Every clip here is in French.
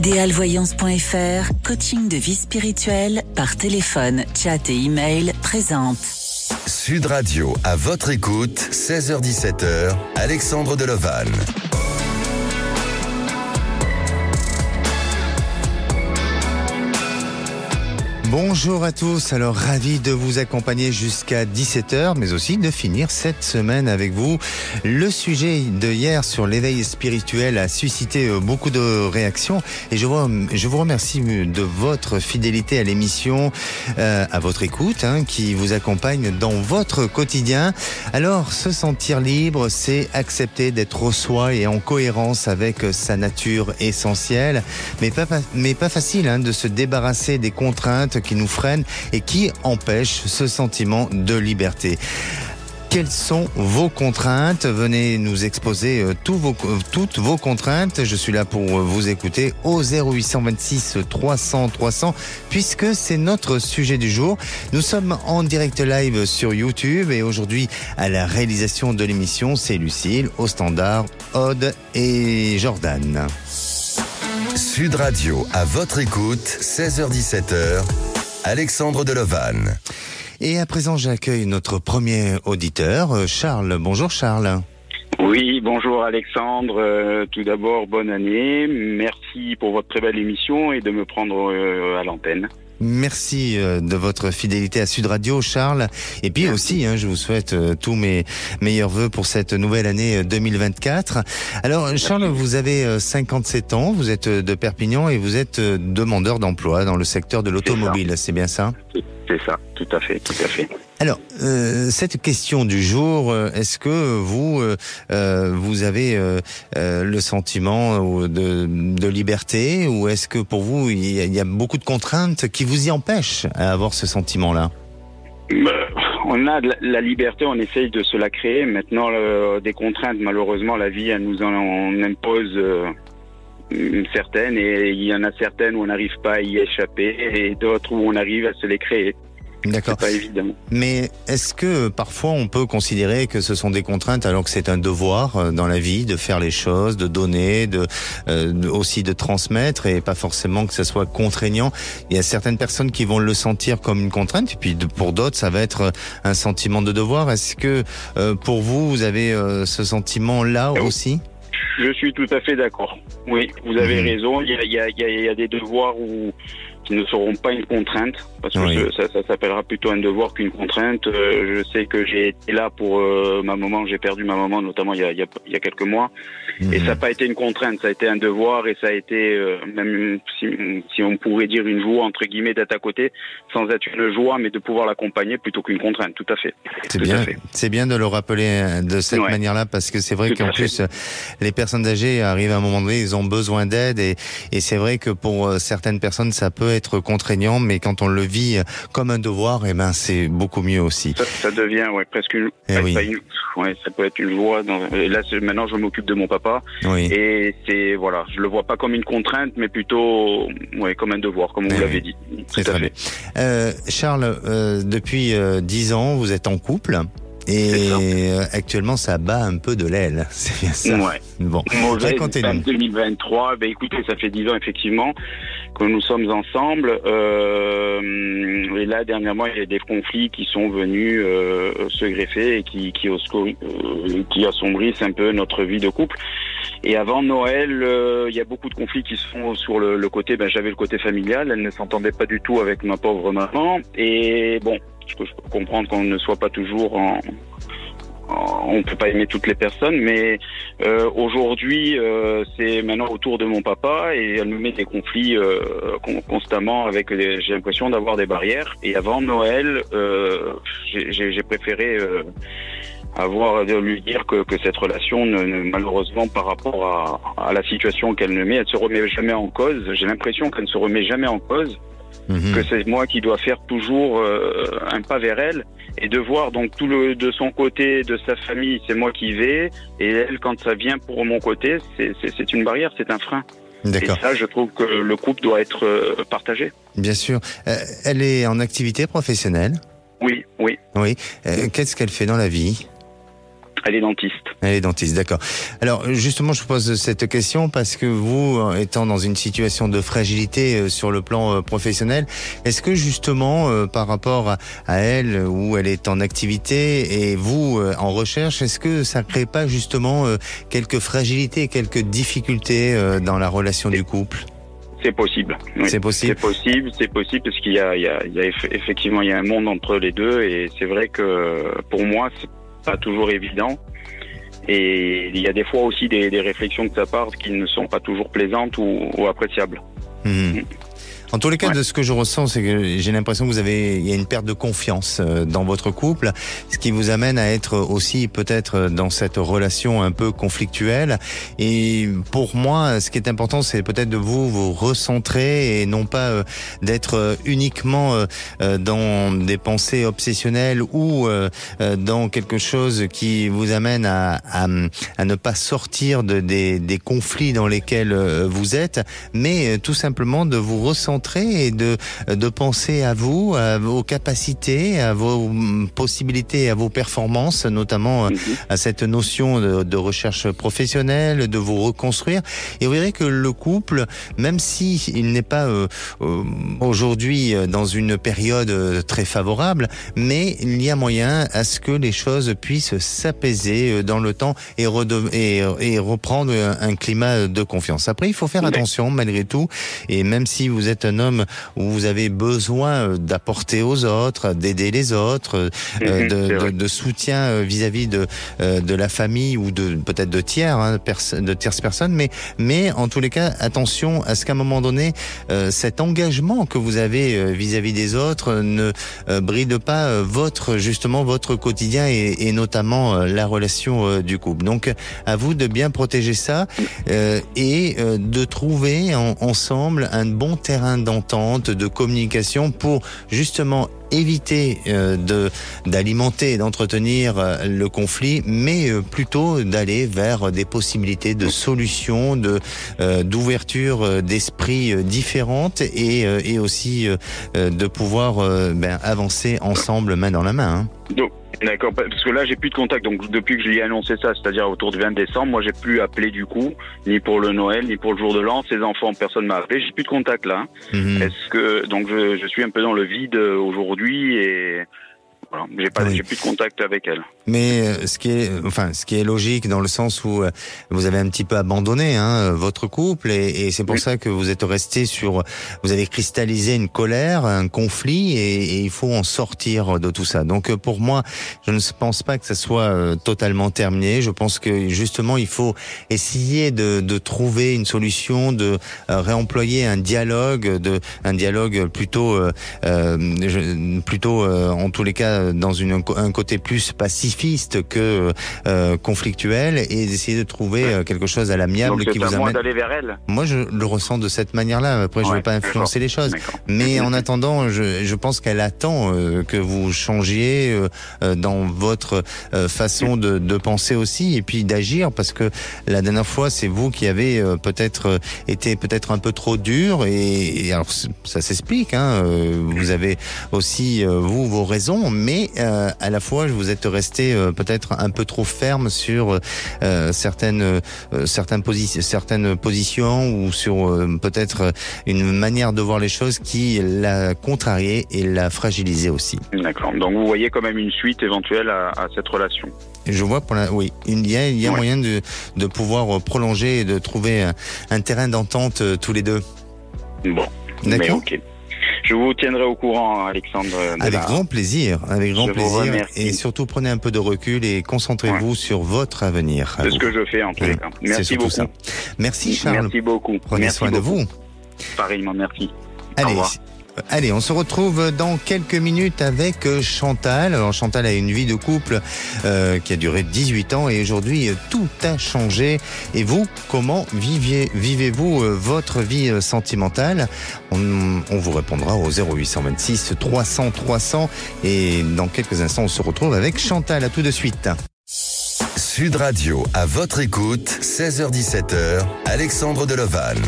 Idealvoyance.fr, coaching de vie spirituelle par téléphone, chat et email présente. Sud Radio, à votre écoute, 16h-17h, Alexandre Delevanne. Bonjour à tous, alors ravi de vous accompagner jusqu'à 17h, mais aussi de finir cette semaine avec vous. Le sujet de hier sur l'éveil spirituel a suscité beaucoup de réactions et je vous remercie de votre fidélité à l'émission, à votre écoute, qui vous accompagne dans votre quotidien. Alors, se sentir libre, c'est accepter d'être soi et en cohérence avec sa nature essentielle, mais pas facile de se débarrasser des contraintes qui nous freinent et qui empêchent ce sentiment de liberté. Quelles sont vos contraintes? Venez nous exposer toutes vos contraintes. Je suis là pour vous écouter au 0826 300 300 puisque c'est notre sujet du jour. Nous sommes en direct live sur YouTube et aujourd'hui à la réalisation de l'émission, c'est Lucille, au standard, Aude et Jordan. Sud Radio, à votre écoute, 16h-17h, Alexandre Delevanne. Et à présent, j'accueille notre premier auditeur, Charles. Bonjour Charles. Oui, bonjour Alexandre. Tout d'abord, bonne année. Merci pour votre très belle émission et de me prendre à l'antenne. Merci de votre fidélité à Sud Radio, Charles. Et puis aussi, je vous souhaite tous mes meilleurs vœux pour cette nouvelle année 2024. Alors, Charles, vous avez 57 ans, vous êtes de Perpignan et vous êtes demandeur d'emploi dans le secteur de l'automobile, c'est bien ça ? C'est ça, tout à fait. Alors, cette question du jour, est-ce que vous avez le sentiment de liberté ou est-ce que pour vous, il y a beaucoup de contraintes qui vous y empêchent à avoir ce sentiment-là ? On a de la liberté, on essaye de se la créer. Maintenant, des contraintes, malheureusement, la vie, elle nous en impose certaines, et il y en a certaines où on n'arrive pas à y échapper et d'autres où on arrive à se les créer. D'accord. C'est pas évident. Mais est-ce que parfois on peut considérer que ce sont des contraintes alors que c'est un devoir dans la vie de faire les choses, de donner, aussi de transmettre et pas forcément que ça soit contraignant? Il y a certaines personnes qui vont le sentir comme une contrainte et puis pour d'autres ça va être un sentiment de devoir. Est-ce que pour vous, vous avez ce sentiment-là aussi? Je suis tout à fait d'accord. Oui, vous avez raison. Il y a des devoirs qui ne seront pas une contrainte, parce que ça s'appellera plutôt un devoir qu'une contrainte. Je sais que j'ai été là pour ma maman, j'ai perdu ma maman notamment il y a quelques mois, et ça n'a pas été une contrainte, ça a été un devoir, et ça a été même si on pourrait dire une joie entre guillemets d'être à côté, sans être une joie, mais de pouvoir l'accompagner plutôt qu'une contrainte. Tout à fait. C'est bien de le rappeler de cette manière-là, parce que c'est vrai qu'en plus les personnes âgées arrivent à un moment donné, ils ont besoin d'aide, et c'est vrai que pour certaines personnes ça peut être contraignant, mais quand on le vit comme un devoir, c'est beaucoup mieux aussi. Ça devient presque une... ça peut être une joie. Là, maintenant, je m'occupe de mon papa. Oui. Et je le vois pas comme une contrainte, mais plutôt comme un devoir, comme vous l'avez dit. C'est très bien. Charles, depuis 10 ans, vous êtes en couple. Et actuellement, ça bat un peu de l'aile, c'est bien ça. Ouais. Bon, racontez-nous. 2023, écoutez, ça fait 10 ans effectivement que nous sommes ensemble. Et là, dernièrement, il y a des conflits qui sont venus se greffer et qui assombrissent un peu notre vie de couple. Et avant Noël, il y a beaucoup de conflits qui se font sur le côté. J'avais le côté familial, elle ne s'entendait pas du tout avec ma pauvre maman. Et bon, je peux comprendre qu'on ne soit pas toujours on peut pas aimer toutes les personnes, mais aujourd'hui c'est maintenant autour de mon papa et elle me met des conflits constamment avec j'ai l'impression d'avoir des barrières. Et avant Noël, j'ai préféré lui dire que cette relation malheureusement par rapport à la situation qu'elle me met, elle se remet jamais en cause. J'ai l'impression qu'elle ne se remet jamais en cause. Que c'est moi qui dois faire toujours un pas vers elle et de voir donc de son côté, de sa famille, c'est moi qui vais, et elle, quand ça vient pour mon côté, c'est une barrière, c'est un frein. D'accord. Et ça, je trouve que le couple doit être partagé. Bien sûr. Elle est en activité professionnelle ? Oui. Oui. Qu'est-ce qu'elle fait dans la vie ? Elle est dentiste. Elle est dentiste, d'accord. Alors justement, je vous pose cette question parce que vous, étant dans une situation de fragilité sur le plan professionnel, est-ce que justement, par rapport à elle, où elle est en activité et vous en recherche, est-ce que ça ne crée pas justement quelques fragilités, quelques difficultés dans la relation du couple ? C'est possible. Oui. C'est possible. C'est possible parce qu'il y a effectivement il y a un monde entre les deux et c'est vrai que pour moi c'est pas toujours évident et il y a des fois aussi des réflexions de sa part qui ne sont pas toujours plaisantes ou appréciables. En tous les cas, de ce que je ressens, c'est que j'ai l'impression que il y a une perte de confiance dans votre couple, ce qui vous amène à être aussi peut-être dans cette relation un peu conflictuelle. Et pour moi, ce qui est important, c'est peut-être de vous recentrer et non pas d'être uniquement dans des pensées obsessionnelles ou dans quelque chose qui vous amène à ne pas sortir des conflits dans lesquels vous êtes, mais tout simplement de vous recentrer et de penser à vous, à vos capacités, à vos possibilités, à vos performances, notamment à cette notion de recherche professionnelle, de vous reconstruire. Et vous verrez que le couple, même si il n'est pas aujourd'hui dans une période très favorable, mais il y a moyen à ce que les choses puissent s'apaiser dans le temps et reprendre un climat de confiance. Après, il faut faire attention malgré tout, et même si vous êtes un homme où vous avez besoin d'apporter aux autres, d'aider les autres, de soutien vis-à-vis de la famille ou peut-être de tierces personnes, mais en tous les cas, attention à ce qu'à un moment donné, cet engagement que vous avez vis-à-vis des autres ne bride pas votre quotidien et notamment la relation du couple. Donc, à vous de bien protéger ça et de trouver ensemble un bon terrain d'entente, de communication pour justement éviter d'alimenter et d'entretenir le conflit, mais plutôt d'aller vers des possibilités de solutions, d'ouverture d'esprit différentes et aussi de pouvoir avancer ensemble main dans la main. Donc, d'accord, parce que là j'ai plus de contact, donc depuis que je lui ai annoncé ça, c'est-à-dire autour du 20 décembre, moi j'ai plus appelé du coup, ni pour le Noël, ni pour le jour de l'an, ses enfants, personne m'a appelé, j'ai plus de contact là. Est-ce que, donc je suis un peu dans le vide aujourd'hui et voilà, j'ai plus de contact avec elle. Mais ce qui est logique dans le sens où vous avez un petit peu abandonné votre couple et c'est pour ça que vous êtes resté vous avez cristallisé une colère, un conflit et il faut en sortir de tout ça. Donc pour moi, je ne pense pas que ça soit totalement terminé. Je pense que justement il faut essayer de trouver une solution, de réemployer un dialogue plutôt en tous les cas dans un côté plus pacifiste que conflictuel et d'essayer de trouver quelque chose à l'amiable qui vous amène. Moi d'aller vers elle. Moi je le ressens de cette manière-là. Après je ne veux pas influencer les choses, mais en attendant je pense qu'elle attend que vous changiez dans votre façon de penser aussi et puis d'agir, parce que la dernière fois c'est vous qui avez été un peu trop dur et alors ça s'explique. Vous avez aussi vos raisons, mais à la fois vous êtes resté peut-être un peu trop ferme sur certaines positions ou sur peut-être une manière de voir les choses qui l'a contrarié et l'a fragilisé aussi. D'accord. Donc vous voyez quand même une suite éventuelle à cette relation. Je vois oui, il y a moyen de pouvoir prolonger et de trouver un terrain d'entente tous les deux. Bon, d'accord. Ok. Je vous tiendrai au courant, Alexandre. Avec grand plaisir. Et surtout, prenez un peu de recul et concentrez-vous sur votre avenir. C'est ce que je fais en tous les cas. Merci beaucoup. Ça. Merci Charles. Merci beaucoup. Prenez soin de vous. Pareillement, merci. Allez, on se retrouve dans quelques minutes avec Chantal. Alors Chantal a une vie de couple qui a duré 18 ans et aujourd'hui tout a changé. Et vous, comment vivez-vous votre vie sentimentale ? On vous répondra au 0826 300 300 et dans quelques instants on se retrouve avec Chantal. À tout de suite. Sud Radio, à votre écoute, 16h-17h, Alexandre Delevanne.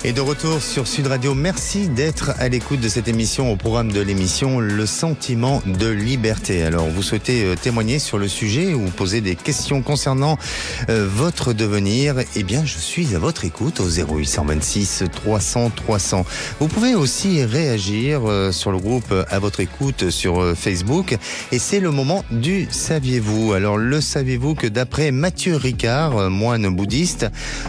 Et de retour sur Sud Radio, merci d'être à l'écoute de cette émission, au programme de l'émission Le Sentiment de Liberté. Alors, vous souhaitez témoigner sur le sujet ou poser des questions concernant votre devenir? Eh bien, je suis à votre écoute au 0826 300 300. Vous pouvez aussi réagir sur le groupe À votre écoute sur Facebook. Et c'est le moment du Saviez-vous? Alors, le saviez-vous que d'après Matthieu Ricard, moine bouddhiste,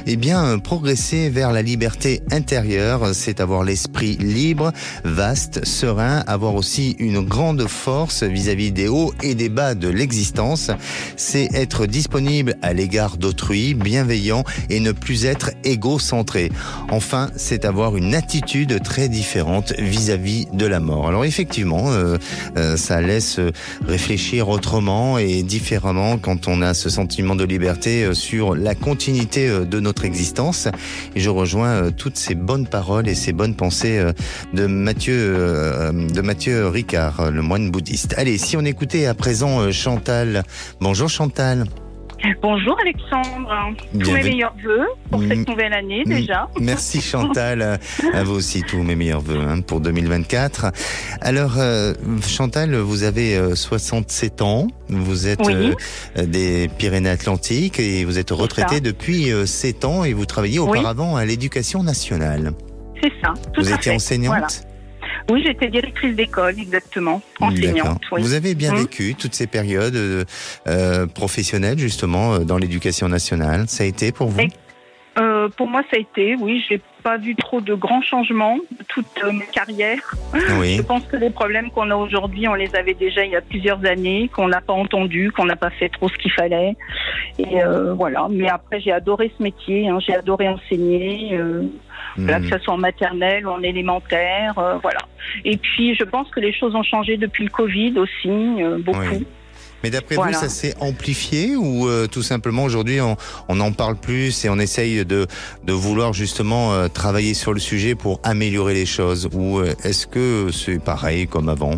eh bien, progresser vers la liberté intérieure, c'est avoir l'esprit libre, vaste, serein, avoir aussi une grande force vis-à-vis des hauts et des bas de l'existence. C'est être disponible à l'égard d'autrui, bienveillant et ne plus être égocentré. Enfin, c'est avoir une attitude très différente vis-à-vis de la mort. Alors effectivement, ça laisse réfléchir autrement et différemment quand on a ce sentiment de liberté sur la continuité de notre existence. Et je rejoins toutes ces bonnes paroles et ces bonnes pensées de Matthieu Ricard, le moine bouddhiste. Allez, si on écoutait à présent Chantal. Bonjour Chantal. Bonjour Alexandre, tous mes meilleurs vœux pour cette nouvelle année déjà. Merci Chantal, à vous aussi tous mes meilleurs vœux pour 2024. Alors Chantal, vous avez 67 ans, vous êtes des Pyrénées-Atlantiques et vous êtes retraitée depuis 7 ans et vous travaillez auparavant à l'Éducation nationale. C'est ça, tout à fait. Vous étiez enseignante ? Voilà. Oui, j'étais directrice d'école, exactement, enseignante. Oui. Vous avez bien vécu toutes ces périodes professionnelles, justement, dans l'éducation nationale. Ça a été pour vous ? Pour moi, ça a été, oui. Je n'ai pas vu trop de grands changements toute ma carrière. Oui. Je pense que les problèmes qu'on a aujourd'hui, on les avait déjà il y a plusieurs années, qu'on n'a pas entendus, qu'on n'a pas fait trop ce qu'il fallait. Et voilà. Mais après, j'ai adoré ce métier. J'ai adoré enseigner. Voilà, que ce soit en maternelle ou en élémentaire, voilà. Et puis, je pense que les choses ont changé depuis le Covid aussi, beaucoup. Oui. Mais d'après vous, ça s'est amplifié ou tout simplement aujourd'hui, on en parle plus et on essaye de vouloir justement travailler sur le sujet pour améliorer les choses? Ou est-ce que c'est pareil comme avant?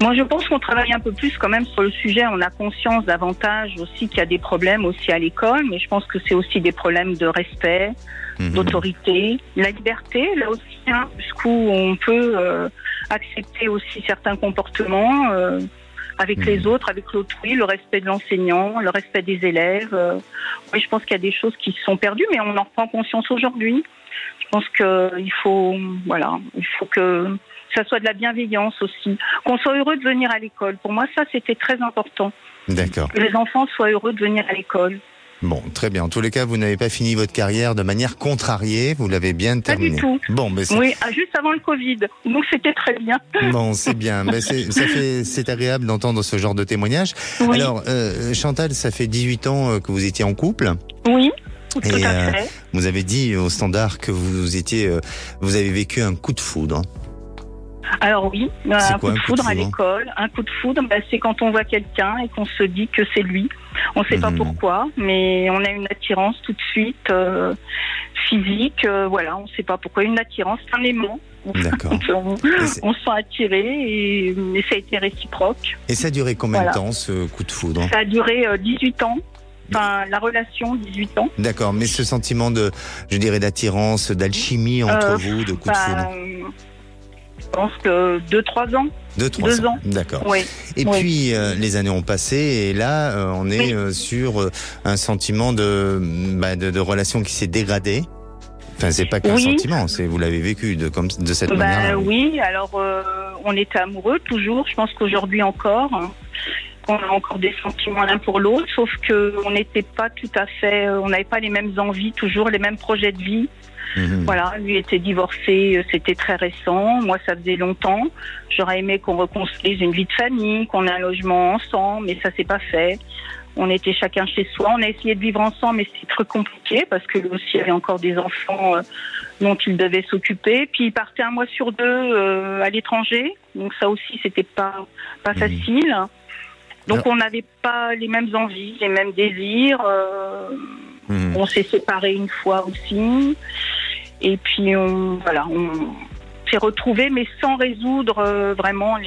Moi, je pense qu'on travaille un peu plus quand même sur le sujet. On a conscience davantage aussi qu'il y a des problèmes aussi à l'école, mais je pense que c'est aussi des problèmes de respect, d'autorité, la liberté, là aussi, jusqu'où on peut accepter aussi certains comportements avec les autres, avec l'autrui, le respect de l'enseignant, le respect des élèves. Oui, je pense qu'il y a des choses qui sont perdues, mais on en prend conscience aujourd'hui. Je pense qu'il faut, il faut que ça soit de la bienveillance aussi, qu'on soit heureux de venir à l'école. Pour moi, ça, c'était très important. D'accord. Que les enfants soient heureux de venir à l'école. Bon, très bien. En tous les cas, vous n'avez pas fini votre carrière de manière contrariée, vous l'avez bien terminée. Pas du tout. Bon, mais oui, juste avant le Covid. Donc c'était très bien. Bon, c'est bien. Mais c'est agréable d'entendre ce genre de témoignage. Oui. Alors, Chantal, ça fait 18 ans que vous étiez en couple. Oui. Tout à fait. Vous avez dit au standard que vous avez vécu un coup de foudre. Alors oui, un coup de foudre à l'école. Un coup de foudre, c'est quand on voit quelqu'un et qu'on se dit que c'est lui. On ne sait pas pourquoi, mais on a une attirance tout de suite physique. On ne sait pas pourquoi. Une attirance, un aimant. D'accord. On se sent attiré et ça a été réciproque. Et ça a duré combien de temps, ce coup de foudre? Ça a duré 18 ans. Enfin, la relation, 18 ans. D'accord, mais ce sentiment d'attirance, d'alchimie entre vous, de coup de foudre? Je pense que 2-3 ans. 2 ans. D'accord. Oui. Et puis, les années ont passé et là, on est sur un sentiment de relation qui s'est dégradée. Enfin, c'est pas qu'un sentiment, vous l'avez vécu de cette manière. Oui, alors on était amoureux toujours. Je pense qu'aujourd'hui encore, on a encore des sentiments l'un pour l'autre, sauf qu'on n'était pas tout à fait, on n'avait pas les mêmes envies, toujours les mêmes projets de vie. Voilà, lui était divorcé, c'était très récent. Moi, ça faisait longtemps. J'aurais aimé qu'on reconstruise une vie de famille, qu'on ait un logement ensemble, mais ça s'est pas fait. On était chacun chez soi. On a essayé de vivre ensemble, mais c'était très compliqué parce que lui aussi avait encore des enfants dont il devait s'occuper. Puis il partait 1 mois sur 2 à l'étranger, donc ça aussi c'était pas facile. Donc on n'avait pas les mêmes envies, les mêmes désirs. On s'est séparés une fois aussi. Et puis, on s'est retrouvés, mais sans résoudre vraiment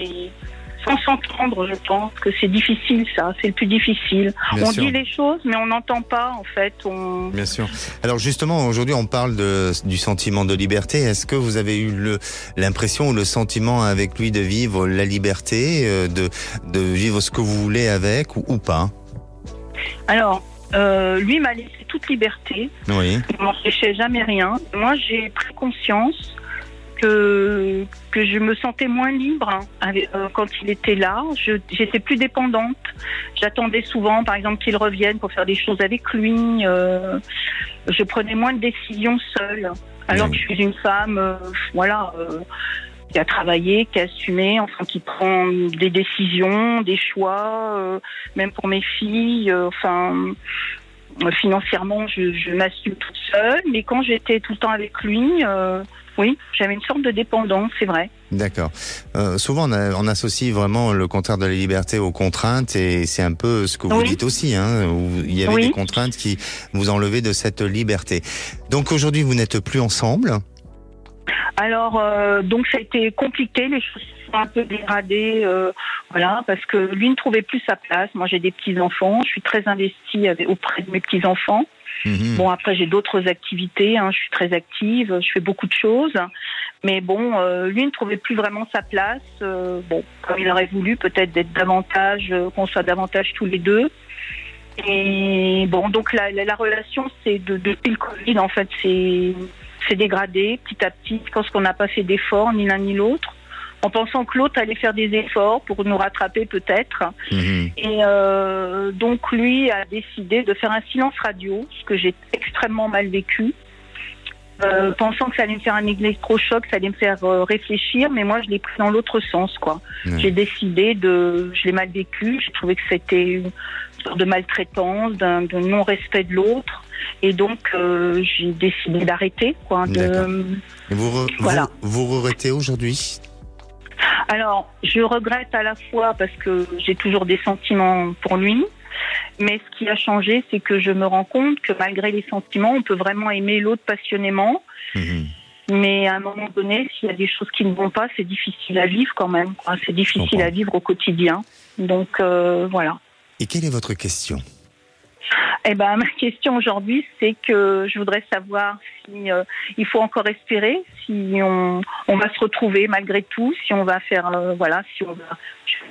sans s'entendre, je pense que c'est difficile, ça, c'est le plus difficile. Bien on sûr. dit les choses, mais on n'entend pas, en fait. Bien sûr. Alors justement, aujourd'hui, on parle du sentiment de liberté. Est-ce que vous avez eu l'impression ou le sentiment avec lui de vivre la liberté, de vivre ce que vous voulez avec ou pas? Alors, lui m'a laissé toute liberté. Oui. Il m'empêchait jamais rien. Moi, j'ai pris conscience que je me sentais moins libre quand il était là. J'étais plus dépendante. J'attendais souvent, par exemple, qu'il revienne pour faire des choses avec lui. Je prenais moins de décisions seule. Alors que je suis une femme, qui a travaillé, qui a assumé, enfin qui prend des décisions, des choix, même pour mes filles. Financièrement, je m'assume toute seule. Mais quand j'étais tout le temps avec lui, oui, j'avais une sorte de dépendance, c'est vrai. D'accord. Souvent, on associe vraiment le contraire de la liberté aux contraintes, et c'est un peu ce que vous dites aussi, hein, où il y avait des contraintes qui vous enlevaient de cette liberté. Donc aujourd'hui, vous n'êtes plus ensemble? Alors, donc ça a été compliqué, les choses sont un peu dégradées, parce que lui ne trouvait plus sa place. Moi, j'ai des petits-enfants, je suis très investie auprès de mes petits-enfants. Mmh. Bon, après, j'ai d'autres activités, je suis très active, je fais beaucoup de choses. Mais bon, lui ne trouvait plus vraiment sa place. Comme il aurait voulu, peut-être qu'on soit davantage tous les deux. Et bon, donc la relation, depuis le Covid, en fait, c'est dégradé petit à petit. Je pense qu'on n'a pas fait d'efforts, ni l'un ni l'autre, en pensant que l'autre allait faire des efforts pour nous rattraper peut-être. Mmh. Et donc lui a décidé de faire un silence radio, ce que j'ai extrêmement mal vécu, pensant que ça allait me faire un électrochoc, ça allait me faire réfléchir, mais moi je l'ai pris dans l'autre sens, quoi. Mmh. J'ai décidé je l'ai mal vécu, j'ai trouvé que c'était une sorte de maltraitance, de non-respect de l'autre. Et donc, j'ai décidé d'arrêter, quoi. Et vous regrettez aujourd'hui? Alors, je regrette à la fois parce que j'ai toujours des sentiments pour lui, mais ce qui a changé, c'est que je me rends compte que malgré les sentiments, on peut vraiment aimer l'autre passionnément. Mmh. Mais à un moment donné, s'il y a des choses qui ne vont pas, c'est difficile à vivre quand même, quoi. C'est difficile à vivre au quotidien. Donc, voilà. Et quelle est votre question? Ma question aujourd'hui, c'est que je voudrais savoir si il faut encore espérer, si on va se retrouver malgré tout, si on va faire, si on va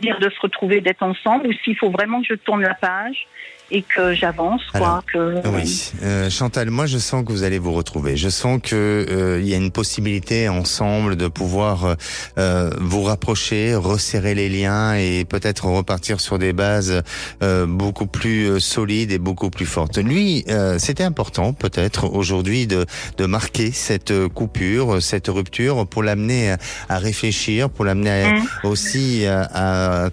dire de se retrouver, d'être ensemble, ou s'il faut vraiment que je tourne la page et que j'avance, quoi. Oui, Chantal, moi je sens que vous allez vous retrouver. Je sens que il y a une possibilité ensemble de pouvoir vous rapprocher, resserrer les liens et peut-être repartir sur des bases beaucoup plus solides et beaucoup plus fortes. Lui, c'était important peut-être aujourd'hui de marquer cette coupure, cette rupture, pour l'amener à réfléchir, pour l'amener aussi à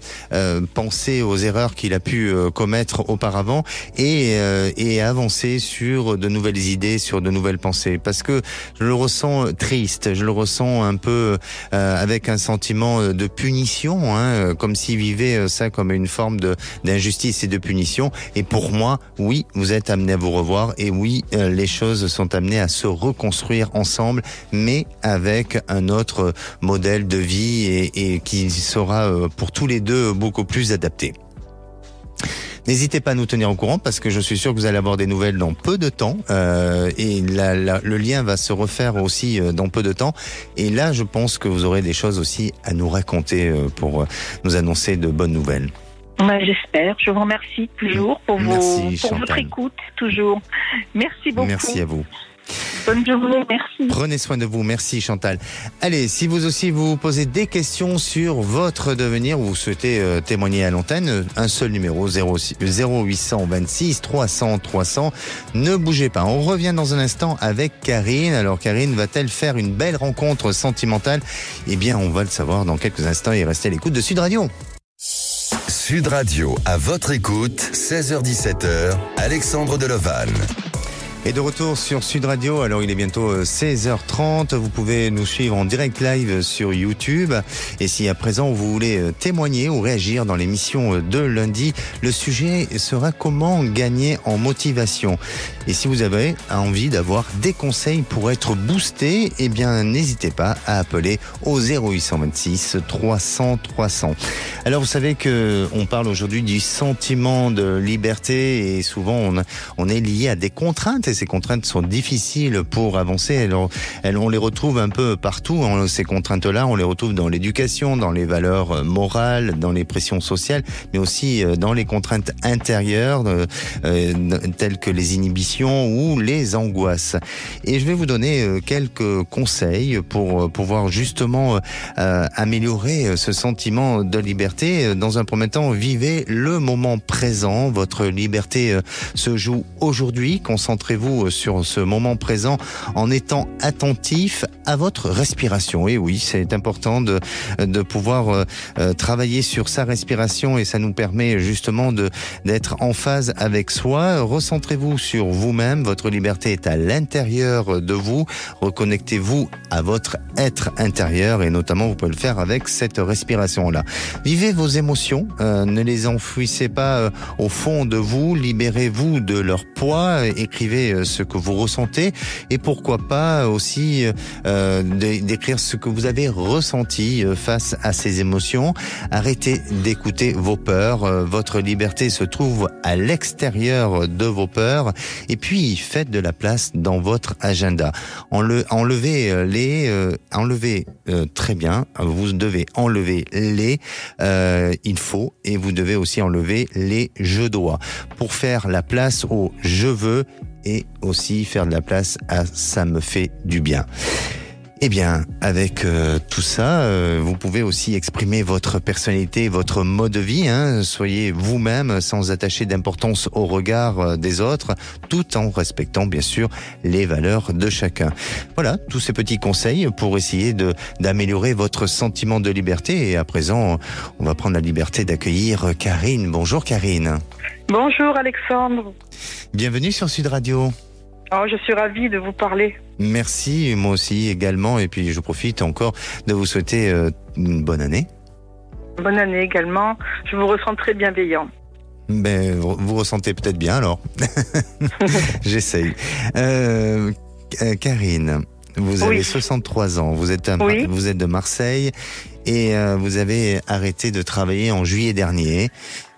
penser aux erreurs qu'il a pu commettre auparavant. Et avancer sur de nouvelles idées, sur de nouvelles pensées. Parce que je le ressens triste, je le ressens un peu avec un sentiment de punition, comme s'il vivait ça comme une forme d'injustice et de punition. Et pour moi, oui, vous êtes amenés à vous revoir, et oui, les choses sont amenées à se reconstruire ensemble, mais avec un autre modèle de vie et qui sera pour tous les deux beaucoup plus adapté. N'hésitez pas à nous tenir au courant, parce que je suis sûr que vous allez avoir des nouvelles dans peu de temps, et le lien va se refaire aussi dans peu de temps. Et là, je pense que vous aurez des choses aussi à nous raconter pour nous annoncer de bonnes nouvelles. J'espère. Je vous remercie toujours pour votre écoute, toujours. Merci beaucoup. Merci à vous. Bonne journée, merci. Prenez soin de vous, merci Chantal. Allez, si vous aussi vous posez des questions sur votre devenir ou vous souhaitez témoigner à l'antenne, un seul numéro, 0826 300 300. Ne bougez pas, on revient dans un instant avec Karine. Alors Karine va-t-elle faire une belle rencontre sentimentale? Eh bien, on va le savoir dans quelques instants, et restez à l'écoute de Sud Radio. Sud Radio, à votre écoute, 16h-17h, Alexandre Deleval. Et de retour sur Sud Radio, alors il est bientôt 16h30, vous pouvez nous suivre en direct live sur YouTube. Et si à présent vous voulez témoigner ou réagir dans l'émission de lundi, le sujet sera comment gagner en motivation. Et si vous avez envie d'avoir des conseils pour être boosté, eh bien n'hésitez pas à appeler au 0826 300 300. Alors vous savez que on parle aujourd'hui du sentiment de liberté et souvent on est lié à des contraintes. Et ces contraintes sont difficiles pour avancer. On les retrouve un peu partout. Ces contraintes-là, on les retrouve dans l'éducation, dans les valeurs morales, dans les pressions sociales, mais aussi dans les contraintes intérieures, telles que les inhibitions ou les angoisses. Et je vais vous donner quelques conseils pour pouvoir justement améliorer ce sentiment de liberté. Dans un premier temps, vivez le moment présent. Votre liberté se joue aujourd'hui. Concentrez-vous sur ce moment présent en étant attentif à votre respiration. Et oui, c'est important de pouvoir travailler sur sa respiration et ça nous permet justement d'être en phase avec soi. Recentrez-vous sur vous-même. Votre liberté est à l'intérieur de vous. Reconnectez-vous à votre être intérieur et notamment vous pouvez le faire avec cette respiration-là. Vivez vos émotions. Ne les enfouissez pas au fond de vous. Libérez-vous de leur poids. Écrivez ce que vous ressentez et pourquoi pas aussi d'écrire ce que vous avez ressenti face à ces émotions. Arrêtez d'écouter vos peurs. Votre liberté se trouve à l'extérieur de vos peurs et puis faites de la place dans votre agenda. Enlevez très bien. Vous devez enlever les il faut et vous devez aussi enlever les je dois pour faire la place au je veux et aussi faire de la place à ça me fait du bien. Eh bien, avec tout ça, vous pouvez aussi exprimer votre personnalité, votre mode de vie. Soyez vous-même sans attacher d'importance au regard des autres, tout en respectant bien sûr les valeurs de chacun. Voilà, tous ces petits conseils pour essayer d'améliorer votre sentiment de liberté. Et à présent, on va prendre la liberté d'accueillir Karine. Bonjour Karine. Bonjour Alexandre. Bienvenue sur Sud Radio. Oh, je suis ravie de vous parler. Merci, moi aussi également. Et puis je profite encore de vous souhaiter une bonne année. Bonne année également. Je vous ressens très bienveillant. Ben, vous ressentez peut-être bien alors. J'essaye. Karine, vous avez 63 ans. Vous êtes de Marseille et vous avez arrêté de travailler en juillet dernier.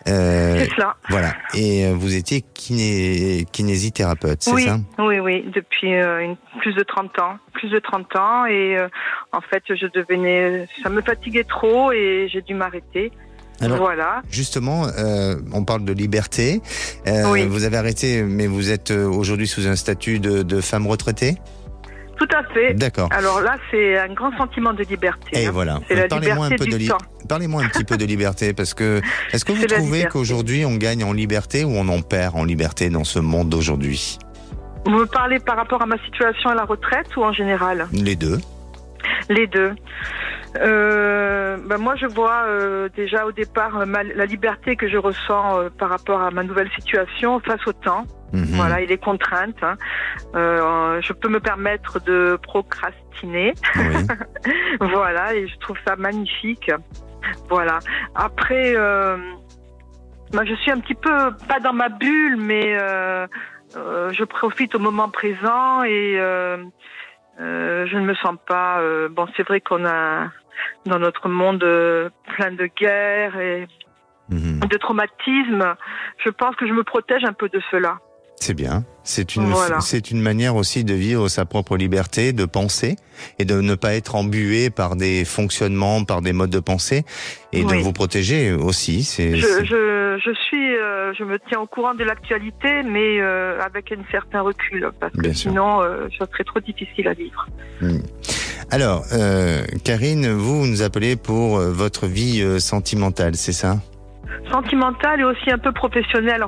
C'est cela. Voilà. Et vous étiez kinésithérapeute, c'est ça ? Oui, depuis plus de 30 ans. Et en fait, ça me fatiguait trop et j'ai dû m'arrêter. Alors, voilà. Justement, on parle de liberté. Vous avez arrêté, mais vous êtes aujourd'hui sous un statut de femme retraitée ? Tout à fait. D'accord. Alors là, c'est un grand sentiment de liberté. Et voilà. C'est la Parlez-moi liberté du temps. Parlez-moi un petit peu de liberté, parce que est-ce que vous trouvez qu'aujourd'hui on gagne en liberté ou on en perd en liberté dans ce monde d'aujourd'hui ? Vous me parlez par rapport à ma situation à la retraite ou en général ? Les deux. Les deux. Moi, je vois déjà au départ la liberté que je ressens par rapport à ma nouvelle situation face au temps. Voilà, et les contraintes. Je peux me permettre de procrastiner. Oui. Voilà, et je trouve ça magnifique. Voilà. Après, je suis un petit peu pas dans ma bulle, mais je profite au moment présent et je ne me sens pas. C'est vrai qu'on a dans notre monde plein de guerres et de traumatismes. Je pense que je me protège un peu de cela. C'est bien. C'est une manière aussi de vivre sa propre liberté, de penser et de ne pas être embué par des fonctionnements, par des modes de pensée et de vous protéger aussi. Je me tiens au courant de l'actualité, mais avec un certain recul, parce que sinon, ça serait trop difficile à vivre. Alors, Karine, vous nous appelez pour votre vie sentimentale, c'est ça ? Sentimentale et aussi un peu professionnelle,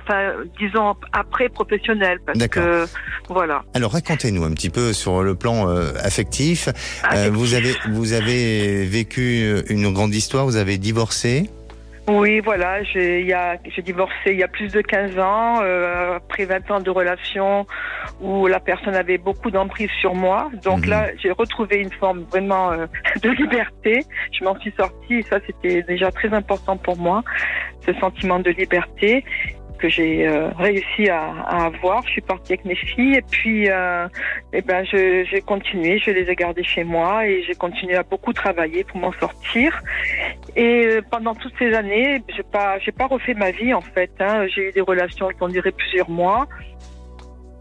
disons après professionnelle, parce que voilà. Alors racontez-nous un petit peu sur le plan affectif. Vous avez vécu une grande histoire, vous avez divorcé ? Oui, voilà, j'ai divorcé il y a plus de 15 ans, après 20 ans de relation où la personne avait beaucoup d'emprise sur moi. Donc là, j'ai retrouvé une forme vraiment de liberté. Je m'en suis sortie et ça, c'était déjà très important pour moi, ce sentiment de liberté que j'ai réussi à avoir. Je suis partie avec mes filles et puis j'ai continué, je les ai gardées chez moi et j'ai continué à beaucoup travailler pour m'en sortir. Et pendant toutes ces années, j'ai pas refait ma vie en fait. J'ai eu des relations qui ont duré plusieurs mois,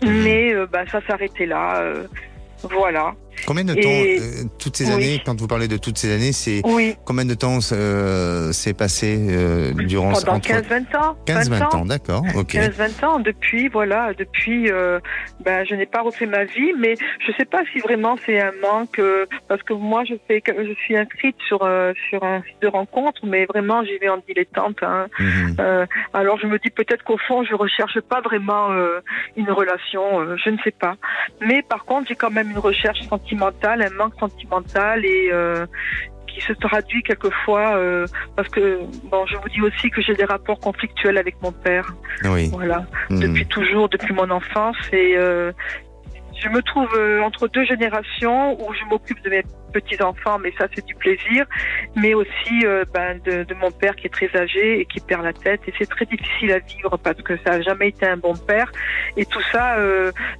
mais ça s'arrêtait là. Voilà. Combien de temps, toutes ces années, quand vous parlez de toutes ces années, c'est combien de temps s'est passé durant... Pendant 15-20 ans. 15-20 ans, d'accord, ok. 15-20 ans, depuis, je n'ai pas refait ma vie, mais je ne sais pas si vraiment c'est un manque, parce que moi, je suis inscrite sur un site de rencontre, mais vraiment, j'y vais en dilettante. Alors, je me dis peut-être qu'au fond, je ne recherche pas vraiment une relation, je ne sais pas. Mais par contre, j'ai quand même une recherche sentimentale, un manque sentimental et qui se traduit quelquefois parce que je vous dis aussi que j'ai des rapports conflictuels avec mon père. Oui. Voilà, depuis toujours, depuis mon enfance et je me trouve entre deux générations où je m'occupe de mes petits-enfants, mais ça c'est du plaisir, mais aussi de mon père qui est très âgé et qui perd la tête et c'est très difficile à vivre parce que ça n'a jamais été un bon père et tout ça,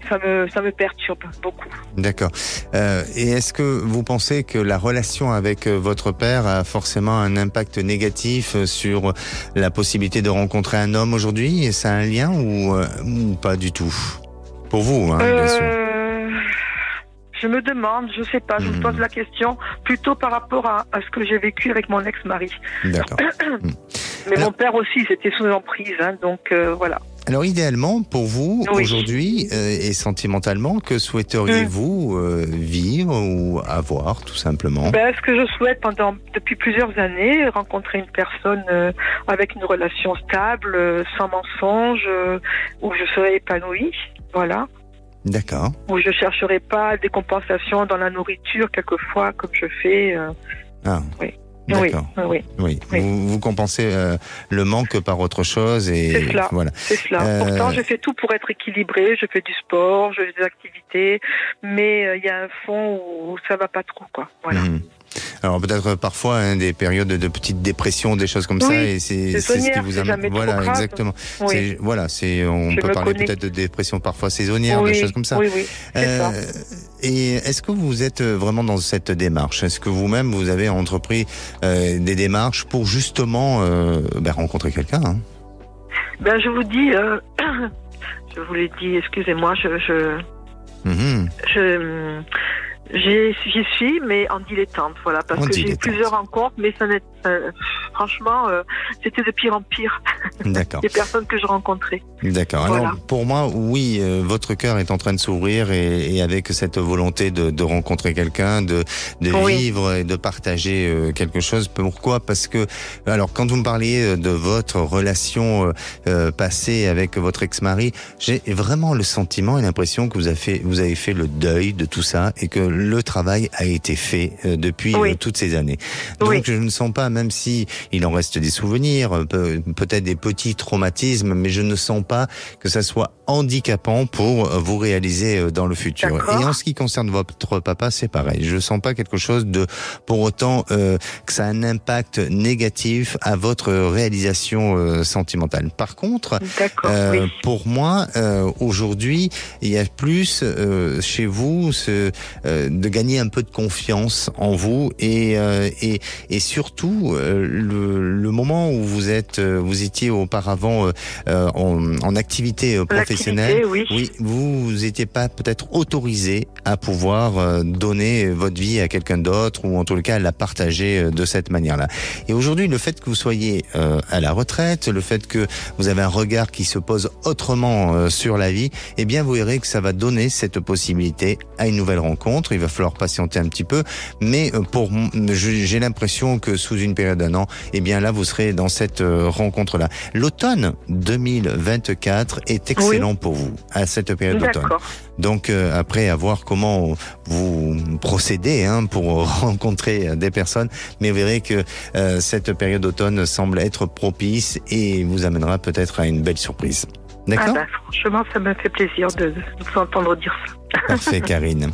ça me perturbe beaucoup. D'accord. Et est-ce que vous pensez que la relation avec votre père a forcément un impact négatif sur la possibilité de rencontrer un homme aujourd'hui? Et ça a un lien ou pas du tout? Pour vous, bien sûr. Je me demande, je sais pas, je me pose la question plutôt par rapport à ce que j'ai vécu avec mon ex-mari. D'accord. Mais mon père aussi, c'était sous emprise, donc voilà. Alors idéalement, pour vous, aujourd'hui, et sentimentalement, que souhaiteriez-vous vivre ou avoir, tout simplement? Ce que je souhaite depuis plusieurs années, rencontrer une personne avec une relation stable, sans mensonge, où je serai épanouie, voilà. D'accord. Où je chercherai pas des compensations dans la nourriture, quelquefois, comme je fais. Oui. D'accord. Oui. Vous compensez le manque par autre chose et c'est cela. Voilà. C'est cela. Pourtant, je fais tout pour être équilibrée. Je fais du sport, je fais des activités, mais il y a un fond où ça va pas trop, quoi. Voilà. Alors peut-être parfois des périodes de petite dépression, des choses comme ça, et c'est ce qui vous amène. Voilà, exactement. Oui. On peut parler peut-être de dépression parfois saisonnière, des choses comme ça. Oui, c'est ça. Et est-ce que vous êtes vraiment dans cette démarche? Est-ce que vous-même vous avez entrepris des démarches pour justement rencontrer quelqu'un? Je vous dis, je vous l'ai dit, excusez-moi, j'y suis, mais en dilettante, voilà, parce que j'ai eu plusieurs rencontres, mais franchement, c'était de pire en pire. D'accord. Les personnes que je rencontrais. D'accord. Voilà. Alors, pour moi, oui, votre cœur est en train de s'ouvrir et avec cette volonté de rencontrer quelqu'un, de vivre et de partager quelque chose. Pourquoi? Parce que, alors, quand vous me parliez de votre relation passée avec votre ex-mari, j'ai vraiment le sentiment et l'impression que vous avez fait le deuil de tout ça et que le travail a été fait depuis toutes ces années. Donc, je ne sens pas, même si il en reste des souvenirs, peut-être des petits traumatismes, mais je ne sens pas que ça soit handicapant pour vous réaliser dans le futur. D'accord. Et en ce qui concerne votre papa, c'est pareil. Je sens pas quelque chose pour autant que ça a un impact négatif à votre réalisation sentimentale. Par contre, pour moi, aujourd'hui, il y a plus chez vous de gagner un peu de confiance en vous et surtout le moment où vous étiez auparavant en activité professionnelle, vous n'étiez pas peut-être autorisé à pouvoir donner votre vie à quelqu'un d'autre ou en tout cas à la partager de cette manière-là. Et aujourd'hui, le fait que vous soyez à la retraite, le fait que vous avez un regard qui se pose autrement sur la vie, eh bien vous verrez que ça va donner cette possibilité à une nouvelle rencontre il va falloir patienter un petit peu, mais j'ai l'impression que sous une période d'un an, eh bien là, vous serez dans cette rencontre-là. L'automne 2024 est excellent pour vous, à cette période d'automne. Donc après, à voir comment vous procédez pour rencontrer des personnes, mais vous verrez que cette période d'automne semble être propice et vous amènera peut-être à une belle surprise. D'accord ? Franchement, ça me fait plaisir de vous entendre dire ça. Parfait, Karine.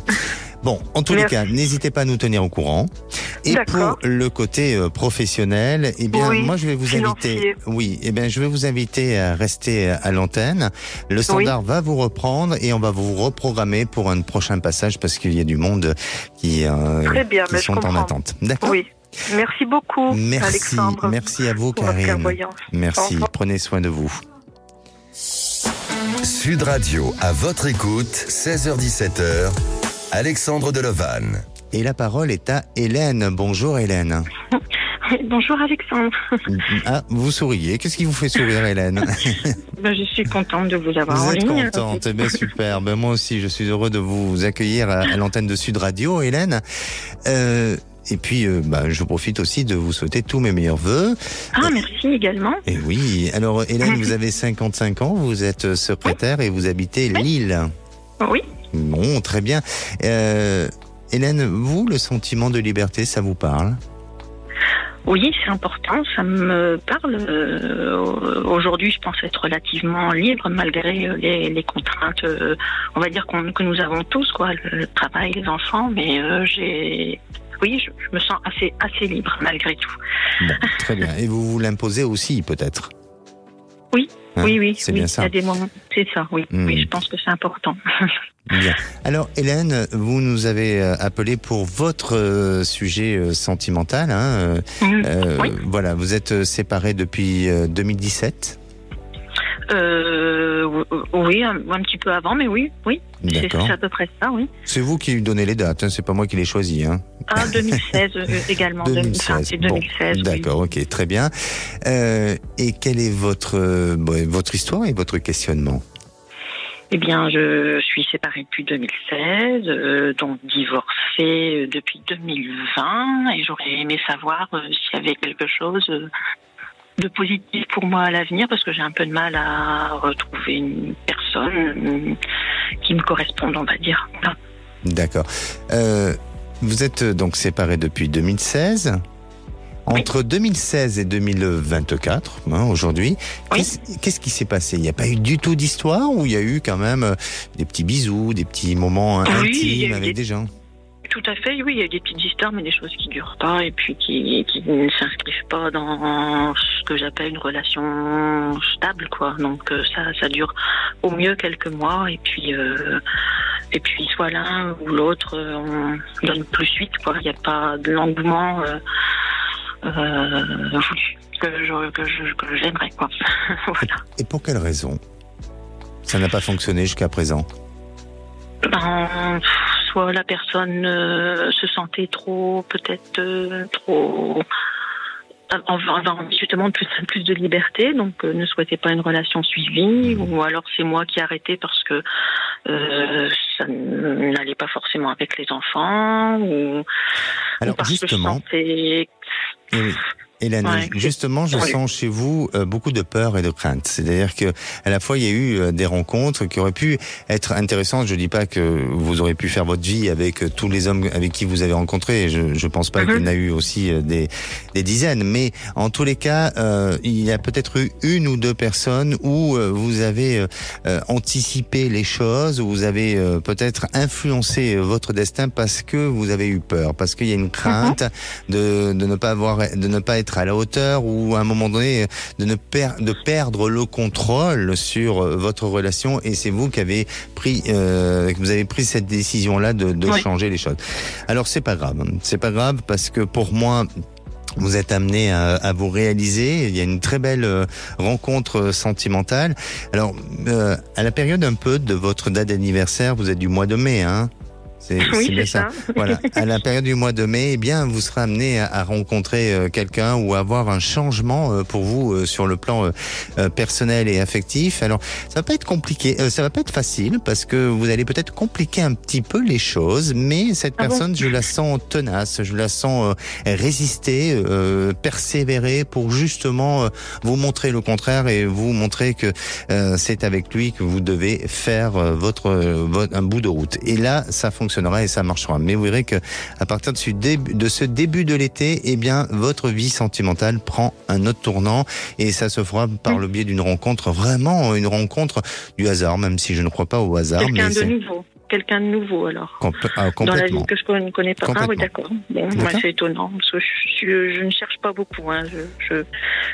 Bon, en tous les cas, n'hésitez pas à nous tenir au courant. Et pour le côté professionnel, eh bien, moi, je vais vous inviter. Oui, eh bien, je vais vous inviter à rester à l'antenne. Le standard va vous reprendre et on va vous reprogrammer pour un prochain passage parce qu'il y a du monde qui sont en attente. D'accord ? Oui. Merci beaucoup, Alexandre. Merci à vous, Karine. Merci. Prenez soin de vous. Sud Radio, à votre écoute, 16h-17h, Alexandre de Levanne. Et la parole est à Hélène. Bonjour Hélène. Bonjour Alexandre. Ah, vous souriez. Qu'est-ce qui vous fait sourire, Hélène ? Je suis contente de vous avoir en ligne. Vous êtes contente, bien super. Moi aussi, je suis heureux de vous accueillir à l'antenne de Sud Radio, Hélène. Et puis, je profite aussi de vous souhaiter tous mes meilleurs vœux. Ah, merci également. Et oui. Alors, Hélène, vous avez 55 ans, vous êtes secrétaire et vous habitez Lille. Oui. Bon, très bien. Hélène, vous, le sentiment de liberté, ça vous parle ? Oui, c'est important, ça me parle. Aujourd'hui, je pense être relativement libre malgré les contraintes, on va dire que nous avons tous, le travail, les enfants, mais oui, je me sens assez libre malgré tout. Bon, très bien. Et vous l'imposez aussi, peut-être ? Oui, oui. C'est bien ça. Il y a des moments, c'est ça, oui. Oui, je pense que c'est important. Bien. Alors, Hélène, vous nous avez appelé pour votre sujet sentimental. Oui. Voilà, vous êtes séparés depuis 2017 ? Oui, un petit peu avant, mais oui. D'accord. C'est à peu près ça, oui. C'est vous qui donnez les dates, c'est pas moi qui les choisis. 2016 également. 2016. C'est 2016. Bon, d'accord, ok, très bien. Et quelle est votre histoire et votre questionnement ? Eh bien, je suis séparée depuis 2016, donc divorcée depuis 2020, et j'aurais aimé savoir s'il y avait quelque chose de positif pour moi à l'avenir, parce que j'ai un peu de mal à retrouver une personne qui me corresponde, on va dire. D'accord. Vous êtes donc séparés depuis 2016. Entre 2016 et 2024, aujourd'hui, qu'est-ce qui s'est passé ? Il n'y a pas eu du tout d'histoire ou il y a eu quand même des petits bisous, des petits moments intimes avec des gens ? Tout à fait, oui, il y a des petites histoires, mais des choses qui ne durent pas et puis qui ne s'inscrivent pas dans ce que j'appelle une relation stable, Donc ça dure au mieux quelques mois et puis soit l'un ou l'autre, on donne plus suite, Il n'y a pas de l'engouement voulu que j'aimerais, Voilà. Et pour quelle raison ça n'a pas fonctionné jusqu'à présent ? Soit la personne se sentait trop avait justement plus de liberté, donc ne souhaitait pas une relation suivie, ou alors c'est moi qui arrêtais parce que ça n'allait pas forcément avec les enfants, ou parce justement, que je sentais... Hélène, justement, je sens chez vous beaucoup de peur et de crainte. C'est-à-dire que à la fois il y a eu des rencontres qui auraient pu être intéressantes. Je dis pas que vous aurez pu faire votre vie avec tous les hommes avec qui vous avez rencontré. Je pense pas qu'il y en a eu aussi des dizaines. Mais en tous les cas, il y a peut-être eu une ou deux personnes où vous avez anticipé les choses, où vous avez peut-être influencé votre destin parce que vous avez eu peur, parce qu'il y a une crainte de ne pas être à la hauteur, ou à un moment donné de perdre le contrôle sur votre relation, et c'est vous qui avez pris cette décision-là de changer les choses. Alors c'est pas grave parce que pour moi, vous êtes amené à vous réaliser. Il y a une très belle rencontre sentimentale. Alors à la période un peu de votre date d'anniversaire, vous êtes du mois de mai, C'est Oui, bien c'est ça. Voilà. À la période du mois de mai, eh bien, vous serez amené à rencontrer quelqu'un ou à avoir un changement pour vous sur le plan personnel et affectif. Alors, ça va pas être compliqué, ça va pas être facile parce que vous allez peut-être compliquer un petit peu les choses, mais cette personne, je la sens tenace, je la sens résister, persévérer pour justement vous montrer le contraire et vous montrer que c'est avec lui que vous devez faire un bout de route. Et là, ça fonctionnera et ça marchera. Mais vous verrez que à partir de ce début de l'été, eh bien, votre vie sentimentale prend un autre tournant et ça se fera par le biais d'une rencontre, vraiment une rencontre du hasard, même si je ne crois pas au hasard. Quelqu'un de nouveau, alors. Complètement. Dans la vie que je ne connais pas. Ah oui, d'accord. Bon, c'est étonnant. Parce que je ne cherche pas beaucoup. Hein.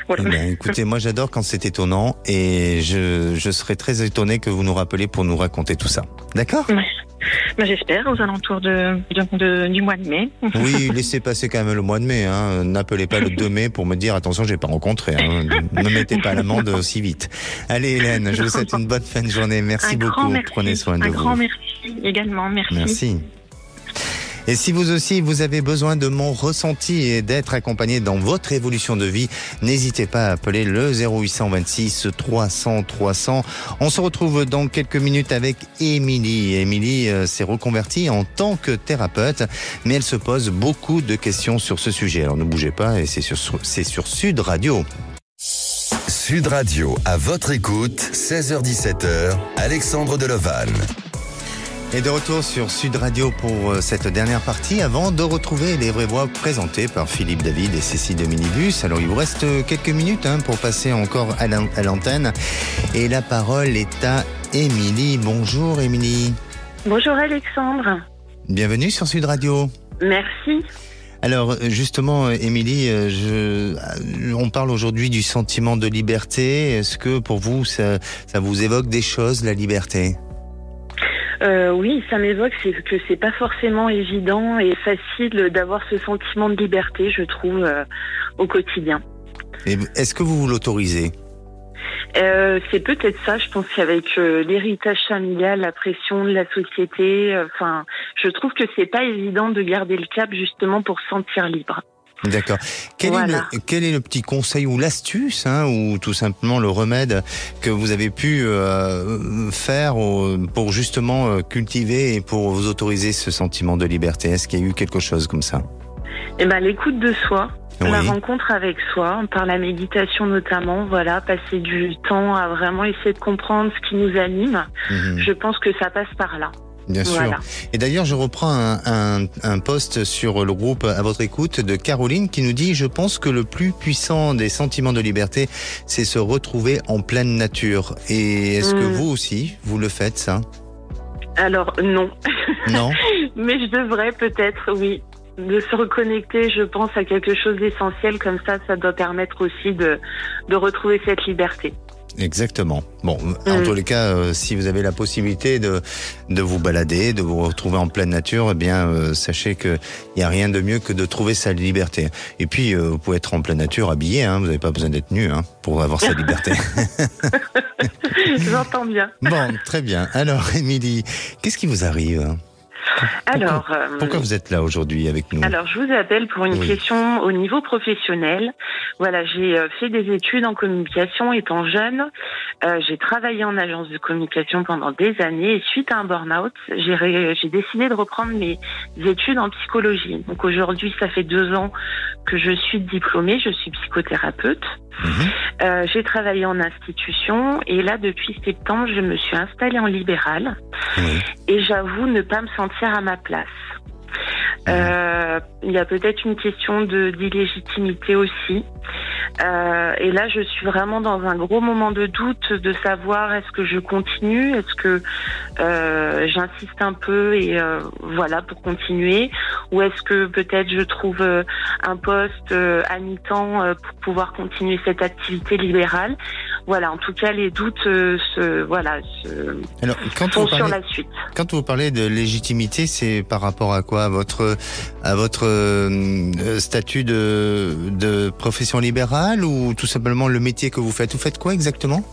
Voilà. Eh bien, écoutez, moi j'adore quand c'est étonnant et je serais très étonné que vous nous rappeliez pour nous raconter tout ça. D'accord ? Ouais. J'espère, aux alentours du mois de mai. Oui, laissez passer quand même le mois de mai. Hein. N'appelez pas le 2 mai pour me dire attention, j'ai pas rencontré. Hein. Ne mettez pas l'amende aussi vite. Allez Hélène, je vous souhaite une bonne fin de journée. Merci beaucoup. Prenez soin de vous. Un grand merci également. Merci. Et si vous aussi, vous avez besoin de mon ressenti et d'être accompagné dans votre évolution de vie, n'hésitez pas à appeler le 0826 300 300. On se retrouve dans quelques minutes avec Émilie. Émilie s'est reconvertie en tant que thérapeute, mais elle se pose beaucoup de questions sur ce sujet. Alors ne bougez pas et c'est sur Sud Radio. Sud Radio, à votre écoute, 16h-17h, Alexandre Deloval. Et de retour sur Sud Radio pour cette dernière partie, avant de retrouver les vraies voix présentées par Philippe David et Cécile de Minibus. Alors il vous reste quelques minutes pour passer encore à l'antenne. Et la parole est à Émilie. Bonjour Émilie. Bonjour Alexandre. Bienvenue sur Sud Radio. Merci. Alors justement, Émilie, on parle aujourd'hui du sentiment de liberté. Est-ce que pour vous, ça vous évoque des choses, la liberté ? Oui, ça m'évoque que c'est pas forcément évident et facile d'avoir ce sentiment de liberté, je trouve, au quotidien. Et est-ce que vous l'autorisez ? C'est peut-être ça, je pense qu'avec l'héritage familial, la pression de la société, je trouve que c'est pas évident de garder le cap justement pour se sentir libre. D'accord. Quel est le petit conseil ou l'astuce, ou tout simplement le remède que vous avez pu faire pour justement cultiver et pour vous autoriser ce sentiment de liberté ? Est-ce qu'il y a eu quelque chose comme ça ? L'écoute de soi. Oui. La rencontre avec soi, par la méditation notamment, passer du temps à vraiment essayer de comprendre ce qui nous anime. Je pense que ça passe par là. Bien sûr. Voilà. Et d'ailleurs, je reprends un post sur le groupe À votre écoute de Caroline qui nous dit « Je pense que le plus puissant des sentiments de liberté, c'est se retrouver en pleine nature. » Et est-ce que vous aussi, vous le faites, ça ? Alors, non. Non ? Mais je devrais peut-être, oui. De se reconnecter, je pense, à quelque chose d'essentiel. Comme ça doit permettre aussi de retrouver cette liberté. Exactement. Bon, en tous les cas, si vous avez la possibilité de vous balader, de vous retrouver en pleine nature, eh bien, sachez que il y a rien de mieux que de trouver sa liberté. Et puis, vous pouvez être en pleine nature habillé, vous n'avez pas besoin d'être nu, pour avoir sa liberté. J'entends bien. Bon, très bien. Alors, Émilie, qu'est-ce qui vous arrive ? Pourquoi vous êtes là aujourd'hui avec nous ? Alors, je vous appelle pour une question au niveau professionnel. Voilà, j'ai fait des études en communication étant jeune. J'ai travaillé en agence de communication pendant des années et suite à un burn-out, j'ai décidé de reprendre mes études en psychologie. Donc aujourd'hui, ça fait 2 ans que je suis diplômée, je suis psychothérapeute. J'ai travaillé en institution et là, depuis septembre, je me suis installée en libéral et j'avoue ne pas me sentir à ma place. Il y a peut-être une question d'illégitimité aussi. Et là, je suis vraiment dans un gros moment de doute de savoir est-ce que je continue, est-ce que j'insiste un peu et pour continuer, ou est-ce que peut-être je trouve un poste à mi-temps pour pouvoir continuer cette activité libérale. Voilà, en tout cas, les doutes Alors, sont sur la suite. Quand vous parlez de légitimité, c'est par rapport à quoi ? À votre statut de profession libérale ou tout simplement le métier que vous faites ? Vous faites quoi exactement ?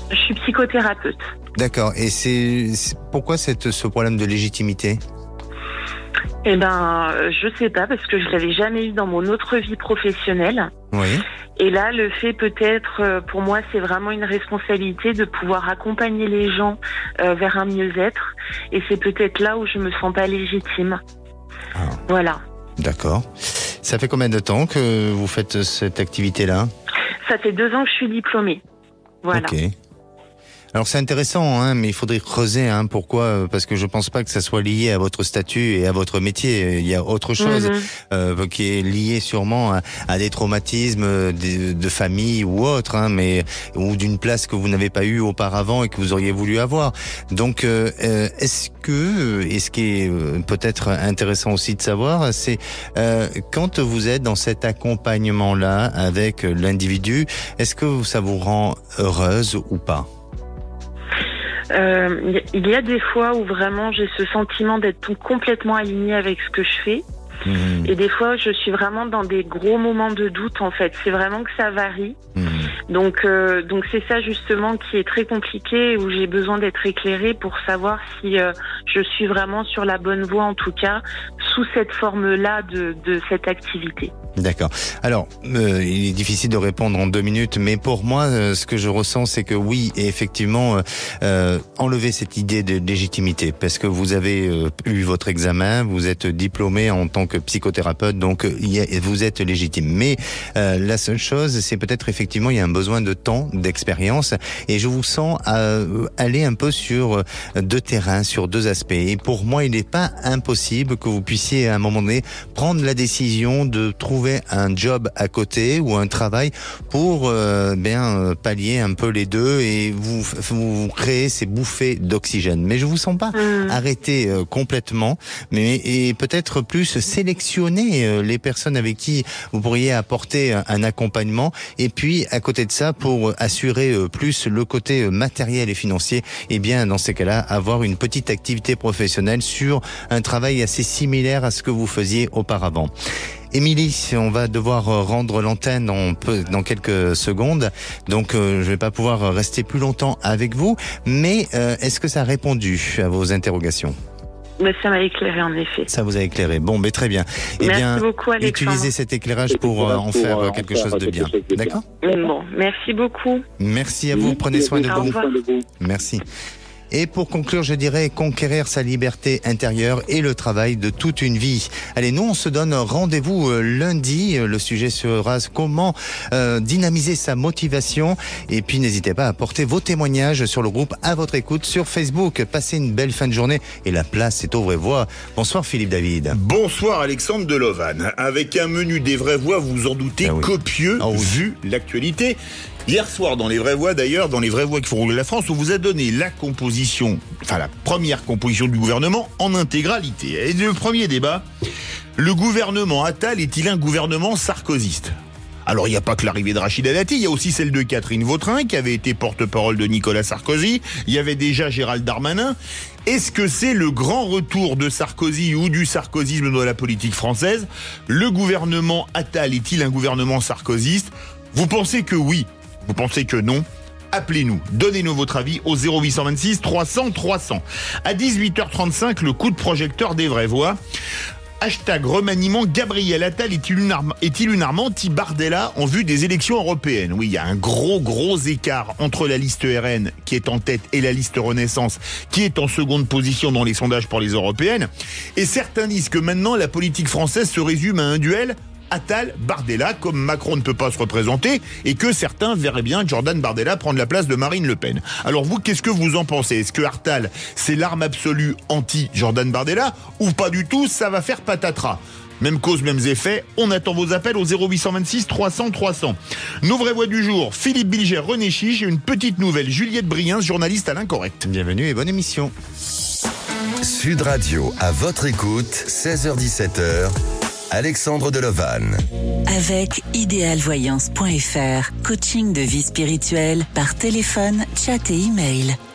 Je suis psychothérapeute. D'accord. Et c'est pourquoi ce problème de légitimité ? Eh ben, je sais pas, parce que je l'avais jamais eu dans mon autre vie professionnelle. Oui. Et là, le fait peut-être, pour moi, c'est vraiment une responsabilité de pouvoir accompagner les gens vers un mieux-être. Et c'est peut-être là où je me sens pas légitime. Ah. Voilà. D'accord. Ça fait combien de temps que vous faites cette activité-là ? Ça fait 2 ans que je suis diplômée. Voilà. Ok. Alors c'est intéressant, hein, mais il faudrait creuser. Hein, pourquoi ? Parce que je pense pas que ça soit lié à votre statut et à votre métier. Il y a autre chose qui est lié sûrement à des traumatismes de famille ou autre, hein, ou d'une place que vous n'avez pas eue auparavant et que vous auriez voulu avoir. Donc, est-ce qui est peut-être intéressant aussi de savoir, c'est quand vous êtes dans cet accompagnement-là avec l'individu, est-ce que ça vous rend heureuse ou pas ? Il y a des fois où vraiment j'ai ce sentiment d'être complètement alignée avec ce que je fais. Et des fois, je suis vraiment dans des gros moments de doute, en fait. C'est vraiment que ça varie. Donc c'est ça, justement, qui est très compliqué, où j'ai besoin d'être éclairée pour savoir si je suis vraiment sur la bonne voie, en tout cas, sous cette forme-là de cette activité. D'accord. Alors, il est difficile de répondre en 2 minutes, mais pour moi, ce que je ressens, c'est que oui, effectivement, enlever cette idée de légitimité, parce que vous avez eu votre examen, vous êtes diplômé en tant que psychothérapeute, donc vous êtes légitime. Mais la seule chose, c'est peut-être effectivement, il y a un besoin de temps, d'expérience, et je vous sens aller un peu sur 2 terrains, sur 2 aspects. Et pour moi, il n'est pas impossible que vous puissiez à un moment donné prendre la décision de trouver un job à côté ou un travail pour pallier un peu les deux et vous créer ces bouffées d'oxygène. Mais je vous sens pas arrêter complètement, et peut-être plus sélectionner les personnes avec qui vous pourriez apporter un accompagnement, et puis à côté de ça, pour assurer plus le côté matériel et financier, et bien dans ces cas-là, avoir une petite activité professionnelle sur un travail assez similaire à ce que vous faisiez auparavant. Émilie, on va devoir rendre l'antenne dans quelques secondes, donc je vais pas pouvoir rester plus longtemps avec vous, mais est-ce que ça a répondu à vos interrogations ? Mais ça m'a éclairé, en effet. Ça vous a éclairé. Bon, mais très bien. Merci beaucoup, Alexandre. Utilisez cet éclairage pour en faire quelque chose de bien. D'accord ? Bon, merci beaucoup. Merci à vous, prenez soin de vous. Au revoir. Merci. Et pour conclure, je dirais conquérir sa liberté intérieure et le travail de toute une vie. Allez, nous, on se donne rendez-vous lundi. Le sujet sera comment dynamiser sa motivation. Et puis, n'hésitez pas à apporter vos témoignages sur le groupe À votre écoute sur Facebook. Passez une belle fin de journée et la place est aux vraies voix. Bonsoir Philippe David. Bonsoir Alexandre Delovan. Avec un menu des vraies voix, vous vous en doutez, copieux, vu l'actualité. Hier soir, dans les vraies voix d'ailleurs, dans les vraies voix qui font rouler la France, on vous a donné la première composition du gouvernement en intégralité. Et le premier débat, le gouvernement Attal est-il un gouvernement sarkozyste ? Alors, il n'y a pas que l'arrivée de Rachida Dati, il y a aussi celle de Catherine Vautrin, qui avait été porte-parole de Nicolas Sarkozy. Il y avait déjà Gérald Darmanin. Est-ce que c'est le grand retour de Sarkozy ou du sarkozysme dans la politique française ? Le gouvernement Attal est-il un gouvernement sarkozyste ? Vous pensez que oui ? Vous pensez que non ? Appelez-nous, donnez-nous votre avis au 0826 300 300. À 18h35, le coup de projecteur des vraies voix. Hashtag remaniement, Gabriel Attal est-il une arme anti-Bardella en vue des élections européennes ? Oui, il y a un gros écart entre la liste RN qui est en tête et la liste Renaissance qui est en seconde position dans les sondages pour les européennes. Et certains disent que maintenant la politique française se résume à un duel Attal-Bardella, comme Macron ne peut pas se représenter, et que certains verraient bien Jordan Bardella prendre la place de Marine Le Pen. Alors vous, qu'est-ce que vous en pensez ? Est-ce que Attal, c'est l'arme absolue anti-Jordan Bardella, ou pas du tout, ça va faire patatras ? Même cause, mêmes effets, on attend vos appels au 0826 300 300. Nos vraies voix du jour, Philippe Bilger, René Chiche et une petite nouvelle, Juliette Briens, journaliste à l'Incorrect. Bienvenue et bonne émission. Sud Radio, à votre écoute, 16h-17h. Alexandre Delovan. Avec idéalvoyance.fr, coaching de vie spirituelle par téléphone, chat et email.